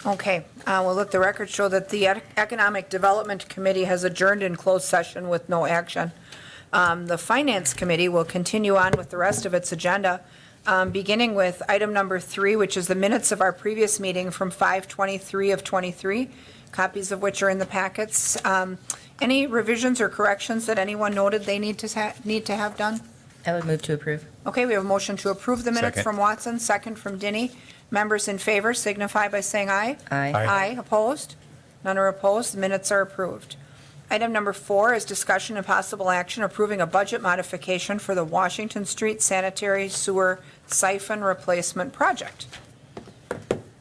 Okay, well, let the record show that the Economic Development Committee has adjourned in closed session with no action. The Finance Committee will continue on with the rest of its agenda, beginning with item number 3, which is the minutes of our previous meeting from 5/23 of '23, copies of which are in the packets. Any revisions or corrections that anyone noted they need to have done? I would move to approve. Okay, we have a motion to approve the minutes Second. from Watson, second from Dinny. Members in favor signify by saying aye. Aye. Aye, opposed? None are opposed, the minutes are approved. Item number 4 is discussion and possible action approving a budget modification for the Washington Street Sanitary Sewer Siphon Replacement Project.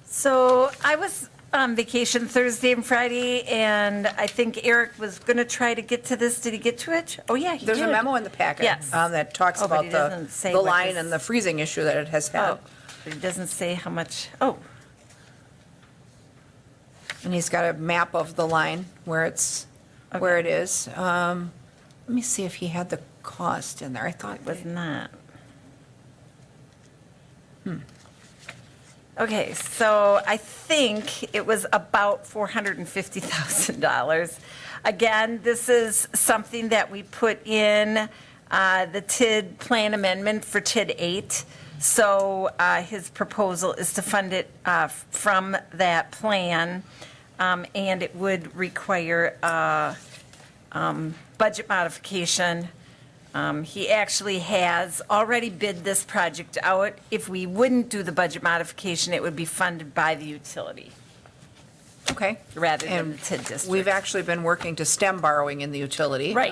So I was on vacation Thursday and Friday, and I think Eric was going to try to get to this. Did he get to it? Oh, yeah, he did. There's a memo in the packet Yes. that talks Oh, but about he the doesn't say the what line this- and the freezing issue that it has had. Oh, but he doesn't say how much, oh, And he's got a map of the line where it is. Let me see if he had the cost in there. I thought it was not. Okay, so I think it was about $450,000. Again, this is something that we put in the TID plan amendment for TID 8. So his proposal is to fund it from that plan, and it would require a budget modification. He actually has already bid this project out. If we wouldn't do the budget modification, it would be funded by the utility Okay. rather than And the TID district. we've actually been working to stem borrowing in the utility. Right.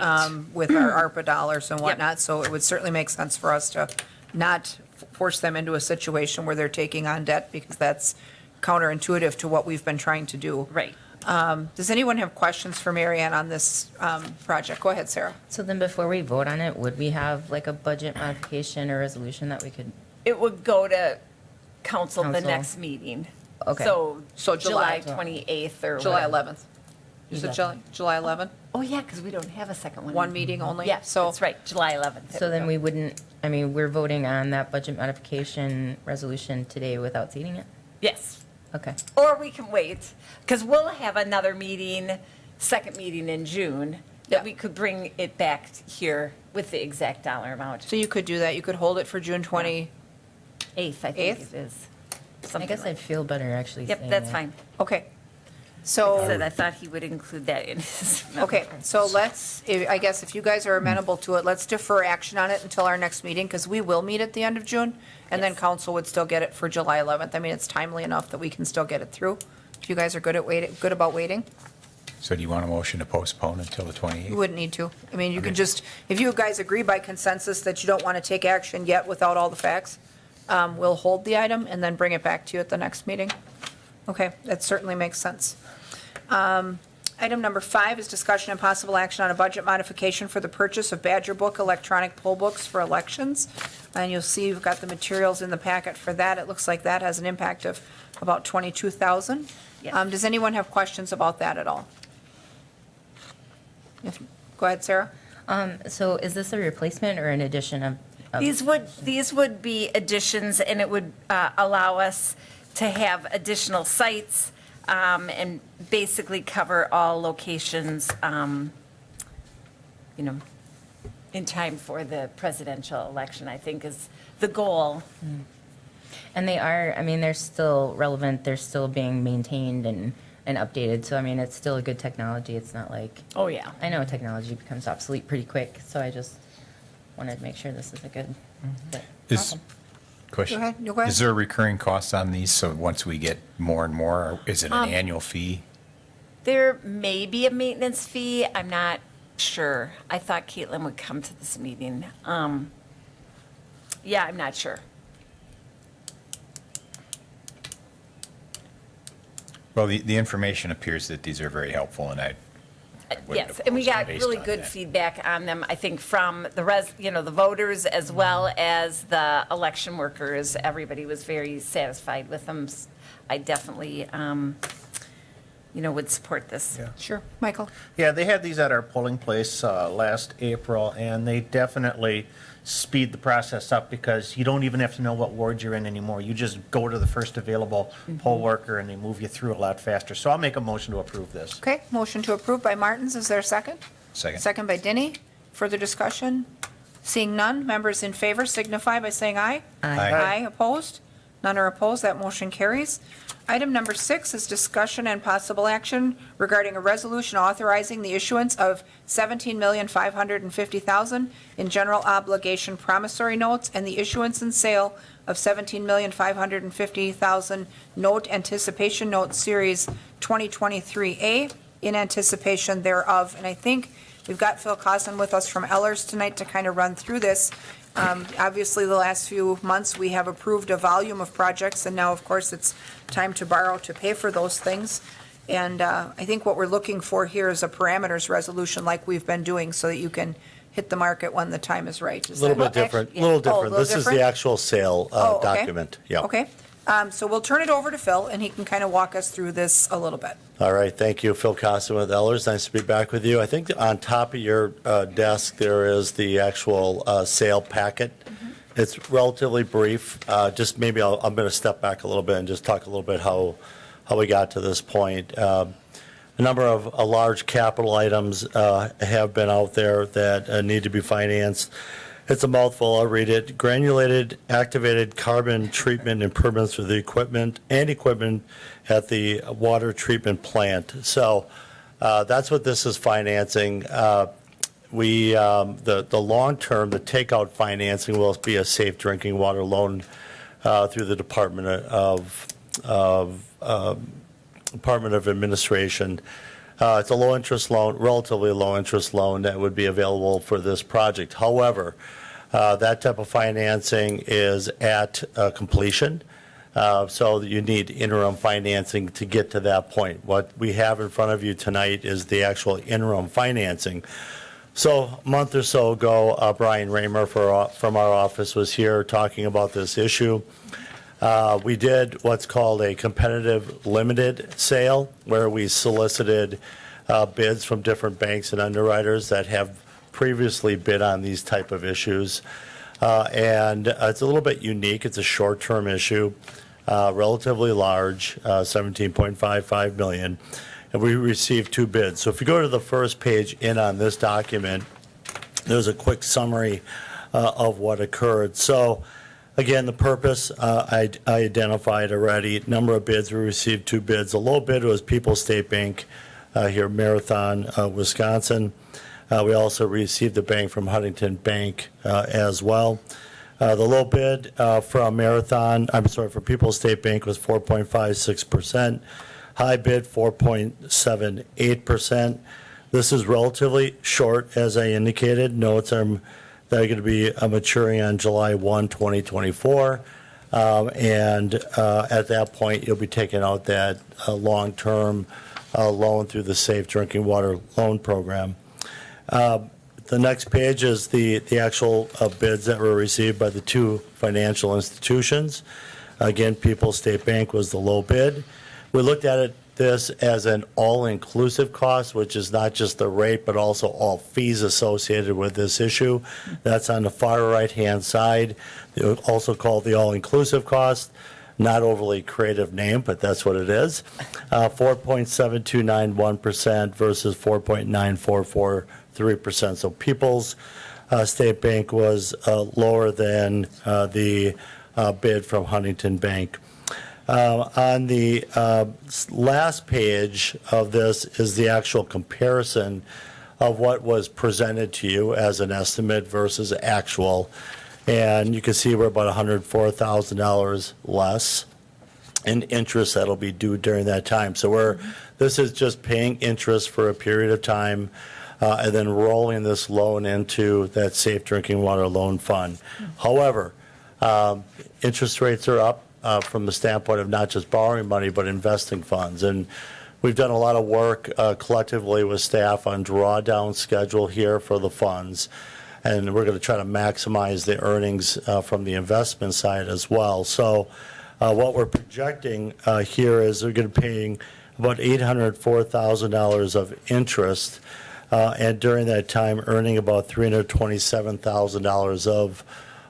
With our ARPA dollars and Yep. whatnot, so it would certainly make sense for us to not force them into a situation where they're taking on debt, because that's counterintuitive to what we've been trying to do. Right. Does anyone have questions for Mary Ann on this project? Go ahead, Sarah. So then before we vote on it, would we have like a budget modification or resolution that we could, It would go to council the Council. next meeting. Okay. So So July July. 28th or July whatever. 11th. You said July 11th? Oh, yeah, because we don't have a second one. One meeting only? Yes, So that's right, July 11th. so then we wouldn't, I mean, we're voting on that budget modification resolution today without seating it? Yes. Okay. Or we can wait, because we'll have another meeting, second meeting in June, Yeah. that we could bring it back here with the exact dollar amount. So you could do that. You could hold it for June 28th. 8th, I think Eighth? it is. I Something guess like- I'd feel better actually saying Yep, that's that. fine. Okay. I So. said I thought he would include that in his. Okay, so I guess if you guys are amenable to it, let's defer action on it until our next meeting, because we will meet at the end of June, and then Yes. council would still get it for July 11th. I mean, it's timely enough that we can still get it through. If you guys are good about waiting, So do you want a motion to postpone until the you 28th? wouldn't need to. I mean, you can Okay. just, if you guys agree by consensus that you don't want to take action yet without all the facts, we'll hold the item and then bring it back to you at the next meeting. Okay, that certainly makes sense. Item number 5 is discussion and possible action on a budget modification for the purchase of Badger Book electronic poll books for elections. And you'll see you've got the materials in the packet for that. It looks like that has an impact of about $22,000. Yes. Does anyone have questions about that at all? Go ahead, Sarah. So is this a replacement or an addition of? These would be additions, and it would allow us to have additional sites and basically cover all locations, in time for the presidential election, I think is the goal. And they are, I mean, they're still relevant, they're still being maintained and updated, so I mean, it's still a good technology, it's not like, Oh, yeah. I know technology becomes obsolete pretty quick, so I just wanted to make sure this is a good, but Is- awesome. Question. Go ahead. You go ahead. Is there a recurring cost on these? So once we get more and more, or is it an annual fee? There may be a maintenance fee, I'm not sure. I thought Caitlin would come to this meeting. Yeah, I'm not sure. Well, the information appears that these are very helpful, and I wouldn't Yes, have and we opposed them got based really on good that. feedback on them, I think, from the the voters as well as the election workers. Everybody was very satisfied with them. I definitely would support this. Sure. Michael? Yeah, they had these at our polling place last April, and they definitely speed the process up because you don't even have to know what ward you're in anymore. You just go to the first available poll worker, and they move you through a lot faster. So I'll make a motion to approve this. Okay, motion to approve by Martins. Is there a second? Second. Second by Denny. Further discussion? Seeing none, members in favor signify by saying aye. Aye. Aye, opposed? None are opposed, that motion carries. Item number 6 is discussion and possible action regarding a resolution authorizing the issuance of $17,550,000 in general obligation promissory notes and the issuance and sale of $17,550,000 note anticipation note series 2023A in anticipation thereof. And I think we've got Phil Costin with us from Ellers tonight to kind of run through this. Obviously, the last few months, we have approved a volume of projects, and now, of course, it's time to borrow to pay for those things. And I think what we're looking for here is a parameters resolution like we've been doing so that you can hit the market when the time is right. Is A little that- bit different, Oh, little a different. little This is different? the actual sale Oh, okay. document. Yeah. Okay, so we'll turn it over to Phil, and he can kind of walk us through this a little bit. All right, thank you. Phil Costin with Ellers. Nice to be back with you. I think on top of your desk, there is the actual sale packet. It's relatively brief. Just maybe I'm going to step back a little bit and just talk a little bit how we got to this point. A number of large capital items have been out there that need to be financed. It's a mouthful. I'll read it. Granulated activated carbon treatment improvements for the equipment at the water treatment plant. So that's what this is financing. The long term, the takeout financing will be a safe drinking water loan through the Department of Administration. It's a low interest loan, relatively low interest loan that would be available for this project. However, that type of financing is at completion. So you need interim financing to get to that point. What we have in front of you tonight is the actual interim financing. So a month or so ago, Brian Raymer from our office was here talking about this issue. We did what's called a competitive limited sale, where we solicited bids from different banks and underwriters that have previously bid on these type of issues. And it's a little bit unique. It's a short-term issue, relatively large, $17.55 million. And we received 2 bids. So if you go to the first page in on this document, there's a quick summary of what occurred. So again, the purpose I identified already. Number of bids, we received 2 bids. The low bid was People's State Bank here in Marathon, Wisconsin. We also received a bank from Huntington Bank as well. The low bid from People's State Bank was 4.56%. High bid, 4.78%. This is relatively short, as I indicated. Notes are that are going to be maturing on July 1, 2024. And at that point, you'll be taking out that long-term loan through the Safe Drinking Water Loan Program. The next page is the actual bids that were received by the 2 financial institutions. Again, People's State Bank was the low bid. We looked at this as an all-inclusive cost, which is not just the rate, but also all fees associated with this issue. That's on the far right-hand side. Also called the all-inclusive cost. Not overly creative name, but that's what it is. 4.7291% versus 4.9443%. So People's State Bank was lower than the bid from Huntington Bank. On the last page of this is the actual comparison of what was presented to you as an estimate versus actual. And you can see we're about $104,000 less in interest that'll be due during that time. So this is just paying interest for a period of time and then rolling this loan into that Safe Drinking Water Loan Fund. However, interest rates are up from the standpoint of not just borrowing money, but investing funds. And we've done a lot of work collectively with staff on drawdown schedule here for the funds. And we're going to try to maximize the earnings from the investment side as well. So what we're projecting here is we're going to be paying about $804,000 of interest, and during that time earning about $327,000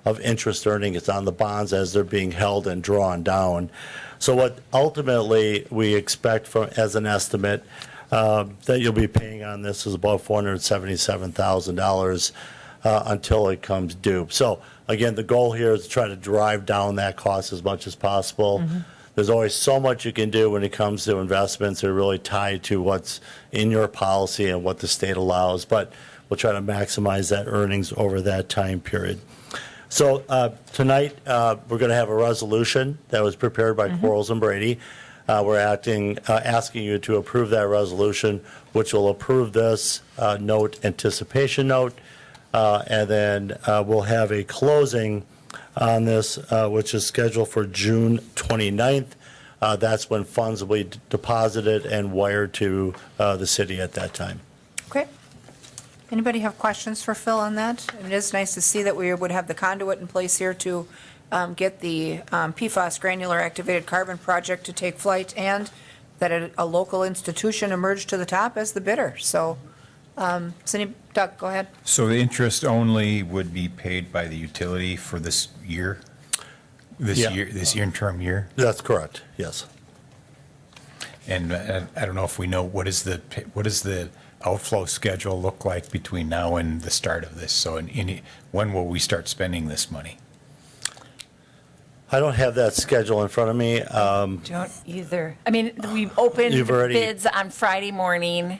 of interest earning. It's on the bonds as they're being held and drawn down. So what ultimately we expect from, as an estimate, that you'll be paying on this is about $477,000 until it comes due. So again, the goal here is to try to drive down that cost as much as possible. There's always so much you can do when it comes to investments. They're really tied to what's in your policy and what the state allows, but we'll try to maximize that earnings over that time period. So tonight, we're going to have a resolution that was prepared by Quarles and Brady. We're asking you to approve that resolution, which will approve this note, anticipation note, and then we'll have a closing on this, which is scheduled for June 29th. That's when funds will be deposited and wired to the city at that time. Okay. Anybody have questions for Phil on that? It is nice to see that we would have the conduit in place here to get the PFAS granular activated carbon project to take flight, and that a local institution emerged to the top as the bidder. So, Doug, go ahead. So the interest only would be paid by the utility for this year? Yeah. This interim year? That's correct, yes. And I don't know if we know, what is the outflow schedule look like between now and the start of this? So when will we start spending this money? I don't have that schedule in front of me. Don't either. I mean, we opened You've already- bids on Friday morning,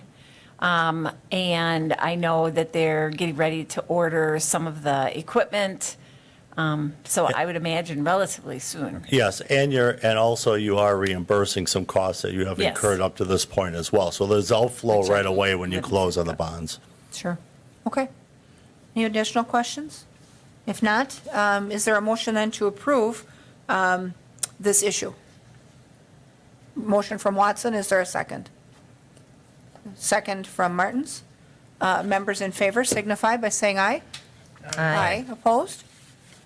and I know that they're getting ready to order some of the equipment. So I would imagine relatively soon. Yes, and also you are reimbursing some costs that you have Yes. incurred up to this point as well. So there's outflow right away when you close on the bonds. Sure. Okay. Any additional questions? If not, is there a motion then to approve this issue? Motion from Watson, is there a second? Second from Martins. Members in favor signify by saying aye. Aye. Opposed?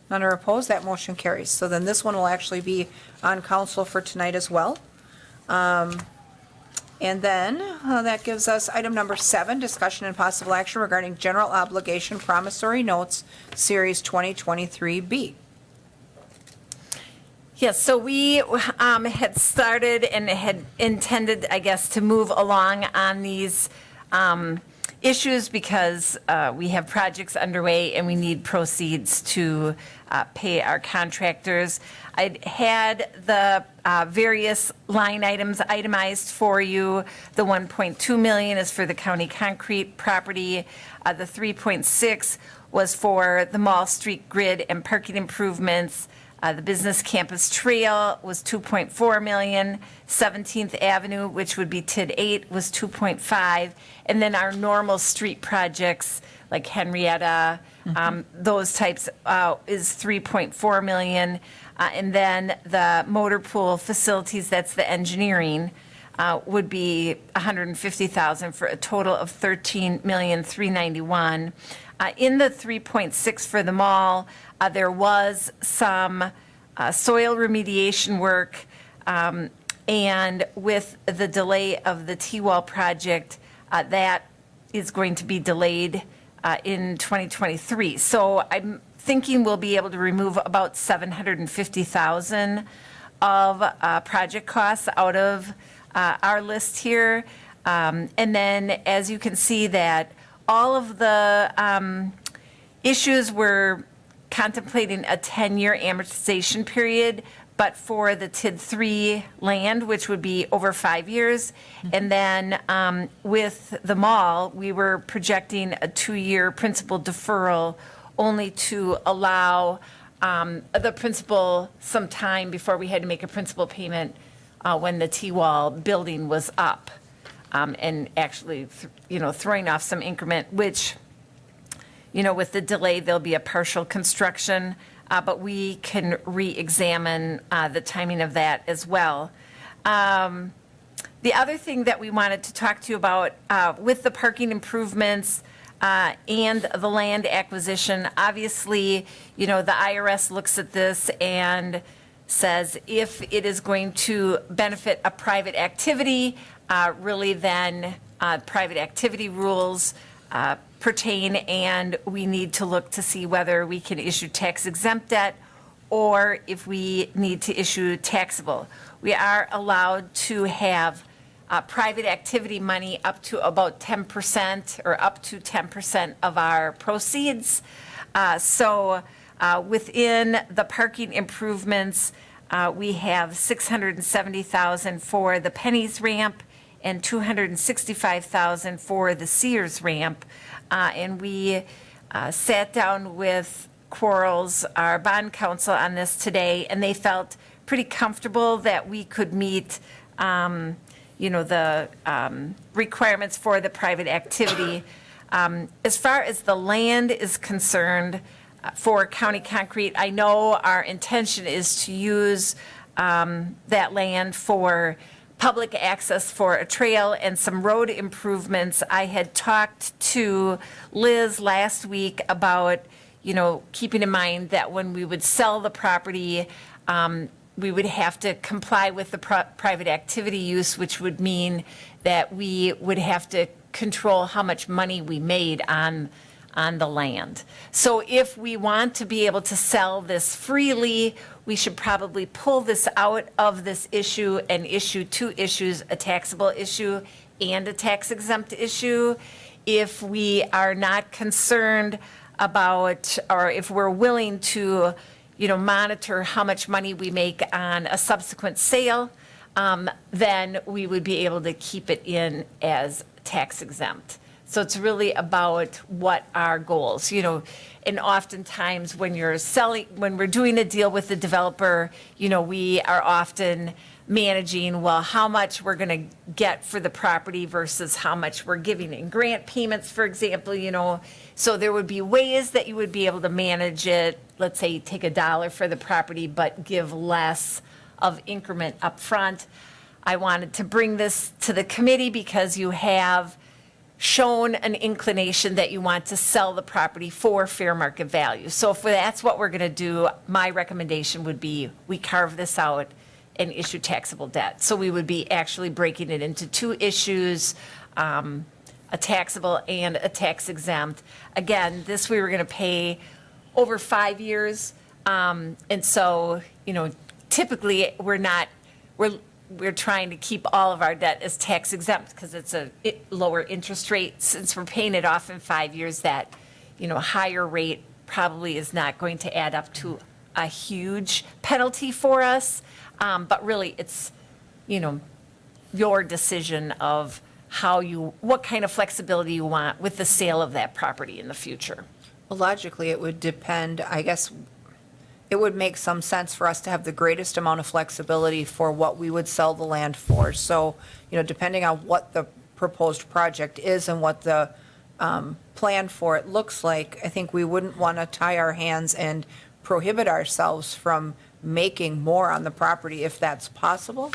None are opposed, that motion carries. So then this one will actually be on council for tonight as well. And then that gives us item number 7, discussion and possible action regarding general obligation promissory notes, Series 2023B. Yes, so we had started and had intended, I guess, to move along on these issues because we have projects underway and we need proceeds to pay our contractors. I'd had the various line items itemized for you. The 1.2 million is for the county concrete property. The 3.6 was for the Mall Street grid and parking improvements. The Business Campus Trail was 2.4 million. 17th Avenue, which would be TID 8, was 2.5. And then our normal street projects like Henrietta, those types is 3.4 million. And then the motor pool facilities, that's the engineering, would be 150,000 for a total of 13,391,000. In the 3.6 for the mall, there was some soil remediation work, and with the delay of the T-wall project, that is going to be delayed in 2023. So I'm thinking we'll be able to remove about 750,000 of project costs out of our list here. And then, as you can see, that all of the issues were contemplating a 10-year amortization period, but for the TID 3 land, which would be over 5 years. And then with the mall, we were projecting a 2-year principal deferral only to allow the principal some time before we had to make a principal payment when the T-wall building was up. And actually, throwing off some increment, which, with the delay, there'll be a partial construction, but we can re-examine the timing of that as well. The other thing that we wanted to talk to you about with the parking improvements and the land acquisition, obviously, the IRS looks at this and says if it is going to benefit a private activity, really then private activity rules pertain, and we need to look to see whether we can issue tax exempt debt or if we need to issue taxable. We are allowed to have private activity money up to about 10% or up to 10% of our proceeds. So within the parking improvements, we have 670,000 for the Pennies ramp and 265,000 for the Sears ramp. And we sat down with Quarles, our bond counsel, on this today, and they felt pretty comfortable that we could meet the requirements for the private activity. As far as the land is concerned, for County Concrete, I know our intention is to use that land for public access for a trail and some road improvements. I had talked to Liz last week about, keeping in mind that when we would sell the property, we would have to comply with the private activity use, which would mean that we would have to control how much money we made on the land. So if we want to be able to sell this freely, we should probably pull this out of this issue and issue two issues, a taxable issue and a tax exempt issue. If we are not concerned about, or if we're willing to, monitor how much money we make on a subsequent sale, then we would be able to keep it in as tax exempt. So it's really about what our goals, and oftentimes when we're doing a deal with the developer, we are often managing, well, how much we're going to get for the property versus how much we're giving in grant payments, for example, So there would be ways that you would be able to manage it. Let's say you take $1 for the property, but give less of increment up front. I wanted to bring this to the committee because you have shown an inclination that you want to sell the property for fair market value. So if that's what we're going to do, my recommendation would be we carve this out and issue taxable debt. So we would be actually breaking it into two issues, a taxable and a tax exempt. Again, this we were going to pay over 5 years. And so, typically we're trying to keep all of our debt as tax exempt because it's a lower interest rate. Since we're paying it off in 5 years, that, higher rate probably is not going to add up to a huge penalty for us. But really, it's, your decision of what kind of flexibility you want with the sale of that property in the future. Well, logically, it would depend, I guess, it would make some sense for us to have the greatest amount of flexibility for what we would sell the land for. So, depending on what the proposed project is and what the plan for it looks like, I think we wouldn't want to tie our hands and prohibit ourselves from making more on the property if that's possible.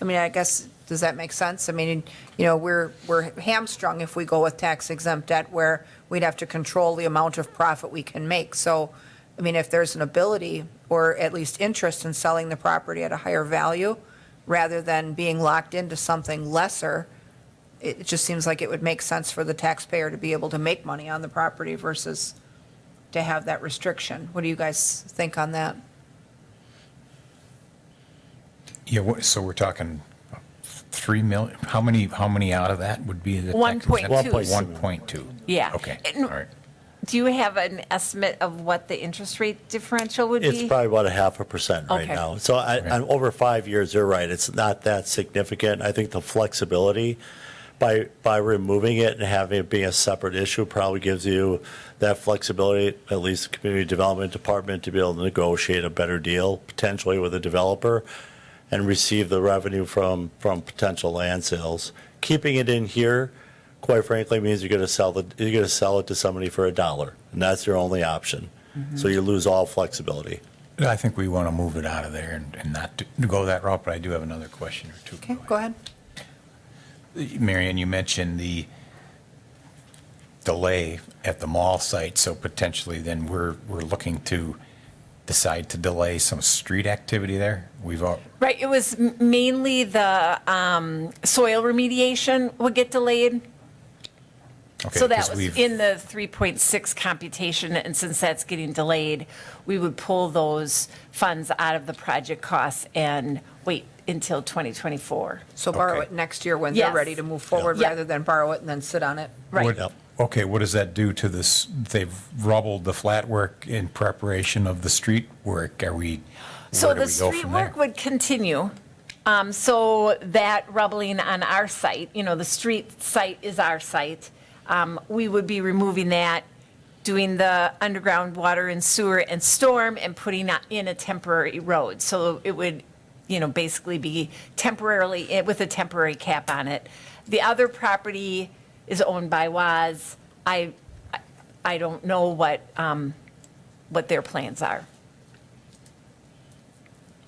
I mean, I guess, does that make sense? I mean, we're hamstrung if we go with tax exempt debt where we'd have to control the amount of profit we can make. So, I mean, if there's an ability or at least interest in selling the property at a higher value rather than being locked into something lesser, it just seems like it would make sense for the taxpayer to be able to make money on the property versus to have that restriction. What do you guys think on that? Yeah, so we're talking 3 million, how many out of that would be the? 1.2. 1.2. Yeah. Okay, And- all right. Do you have an estimate of what the interest rate differential would be? It's probably about 0.5% right Okay. now. So on over 5 years, you're right, it's not that significant. I think the flexibility by removing it and having it be a separate issue probably gives you that flexibility, at least the community development department, to be able to negotiate a better deal potentially with a developer and receive the revenue from potential land sales. Keeping it in here, quite frankly, means you're going to sell it to somebody for $1, and that's your only option. So you lose all flexibility. I think we want to move it out of there and not to go that route, but I do have another question or two. Okay, go ahead. Marion, you mentioned the delay at the mall site, so potentially then we're looking to decide to delay some street activity there? We've all, Right, it was mainly the soil remediation would get delayed. okay, So that 'cause was we've- in the 3.6 computation, and since that's getting delayed, we would pull those funds out of the project costs and wait until 2024. So borrow Okay. it next year when they're Yes. ready to move forward, Yeah. rather than borrow it and then sit on it. Right. What- Yep. Okay, what does that do to this? They've rubbled the flat work in preparation of the street work. Are we, So where do the we go street from work there? would continue. So that rubbling on our site, the street site is our site. We would be removing that, doing the underground water and sewer and storm, and putting in a temporary road. So it would, basically be temporarily, with a temporary cap on it. The other property is owned by WAS. I don't know what their plans are.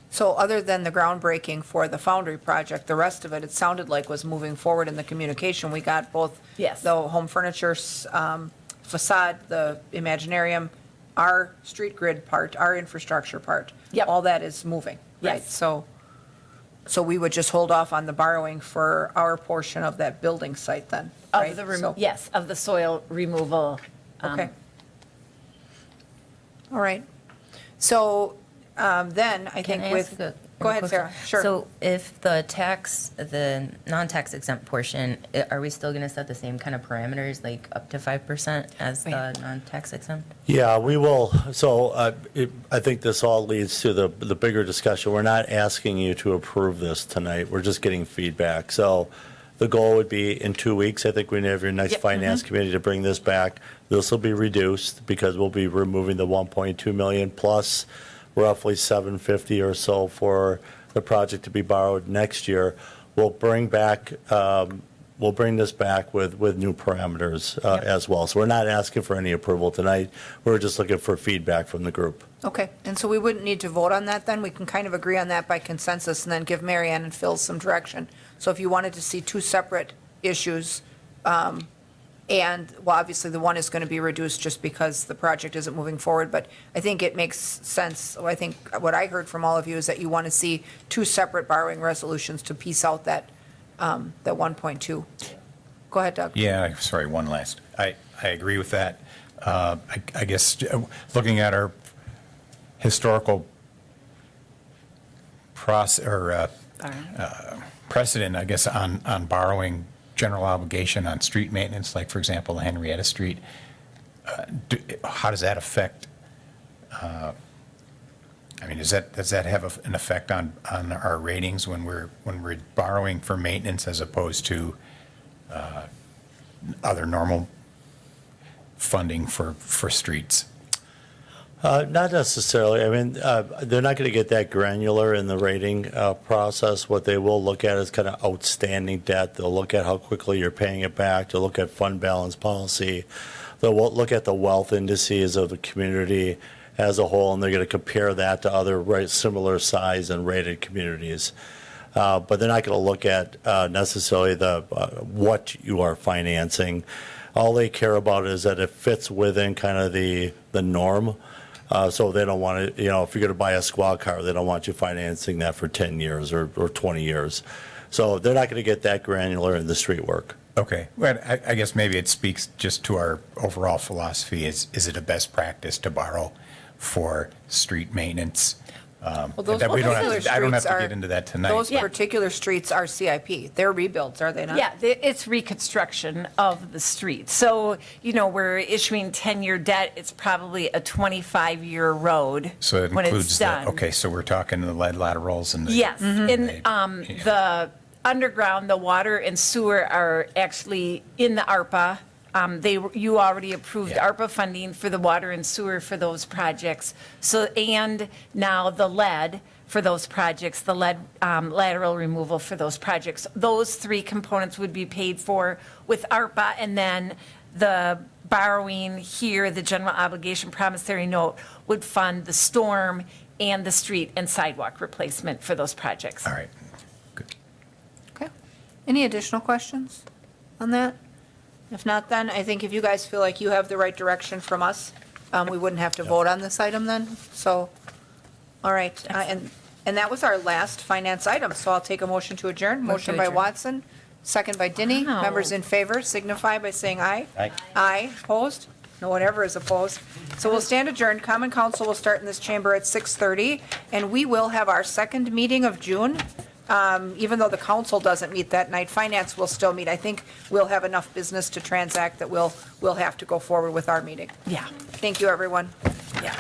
So other than the groundbreaking for the Foundry project, the rest of it, it sounded like was moving forward in the communication. We got both Yes. the home furniture facade, the Imaginarium, our street grid part, our infrastructure part. Yep. All that is moving, right? Yes. So we would just hold off on the borrowing for our portion of that building site then, right? Of the, So- yes, of the soil removal. Okay. All right. So then I Can think I with, ask a go ahead, question? Sarah. Sure. So if the non-tax exempt portion, are we still going to set the same kind of parameters, like up to 5% as the non-tax exempt? Yeah, we will. So I think this all leads to the bigger discussion. We're not asking you to approve this tonight. We're just getting feedback. So the goal would be in 2 weeks, I think we have your next Yep. finance committee to bring this back. This will be reduced because we'll be removing the 1.2 million plus roughly 750 or so for the project to be borrowed next year. We'll bring this back with new parameters as well. So we're not asking for any approval tonight. We're just looking for feedback from the group. Okay, and so we wouldn't need to vote on that then? We can kind of agree on that by consensus and then give Mary Ann and Phil some direction. So if you wanted to see two separate issues, and, well, obviously, the one is going to be reduced just because the project isn't moving forward, but I think it makes sense. I think what I heard from all of you is that you want to see two separate borrowing resolutions to piece out that 1.2. Go ahead, Doug. Yeah, sorry, one last. I agree with that. I guess looking at our historical precedent, I guess, on borrowing general obligation on street maintenance, like, for example, Henrietta Street, how does that affect, I mean, does that have an effect on our ratings when we're borrowing for maintenance as opposed to other normal funding for streets? Not necessarily. I mean, they're not going to get that granular in the rating process. What they will look at is kind of outstanding debt. They'll look at how quickly you're paying it back. They'll look at fund balance policy. They'll look at the wealth indices of the community as a whole, and they're going to compare that to other similar size and rated communities. But they're not going to look at necessarily what you are financing. All they care about is that it fits within kind of the norm. So they don't want to, if you're going to buy a squad car, they don't want you financing that for 10 years or 20 years. So they're not going to get that granular in the street work. Okay, well, I guess maybe it speaks just to our overall philosophy. Is it a best practice to borrow for street maintenance? Well, those That we don't have particular to, I don't have streets to are- get into that tonight. Those but- particular streets are CIP. They're rebuilds, are they not? Yeah, it's reconstruction of the street. So, we're issuing 10-year debt. It's probably a 25-year road So it when it's includes done. okay, so we're talking the lead laterals and the. Yes, and Yeah. the underground, the water and sewer are actually in the ARPA. You already approved Yeah. ARPA funding for the water and sewer for those projects. So, and now the lead for those projects, the lead lateral removal for those projects. Those three components would be paid for with ARPA, and then the borrowing here, the general obligation promissory note, would fund the storm and the street and sidewalk replacement for those projects. All right, good. Okay. Any additional questions on that? If not, then I think if you guys feel like you have the right direction from us, we wouldn't have to vote on this item then. So All right, and that was our last finance item, so I'll take a motion to adjourn. Motion by adjourn. Watson, second by Denny. Wow. Members in favor signify by saying aye. Aye. Aye, opposed? No one ever is opposed. So we'll stand adjourned. Common Council will start in this chamber at 6:30, and we will have our second meeting of June. Even though the council doesn't meet that night, finance will still meet. I think we'll have enough business to transact that we'll have to go forward with our meeting. Yeah, Thank you, everyone. yeah.